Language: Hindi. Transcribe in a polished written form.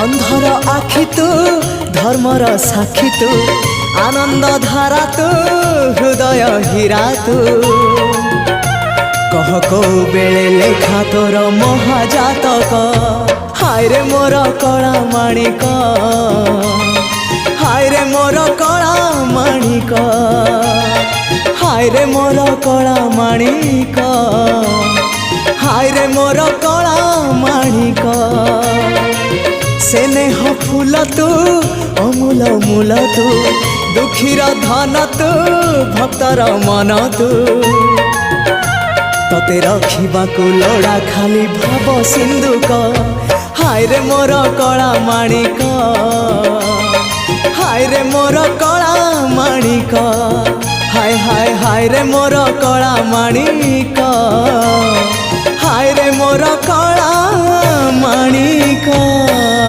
अंधर आखि तू धर्मर साक्षी तू आनंद धारा तू हृदय हीरा तू कह को बेले लेखा तोर महाजातक हाय रे मोर कला माणिक हाय रे मोर कला माणिक हाय रे मोर कला माणिक हाय रे मोर कला माणिक स्नेह फूल तू अमूल मूल तू दुखीर धन तू भक्तर मन तू तते रखिबाकू लोड़ा खाली भाव सिंधुक हाय रे मोर कला माणिक हाय रे मोर कला माणिक हाय हाय हाय रे मोर कला माणिक हाय रे मोर कला माणिक।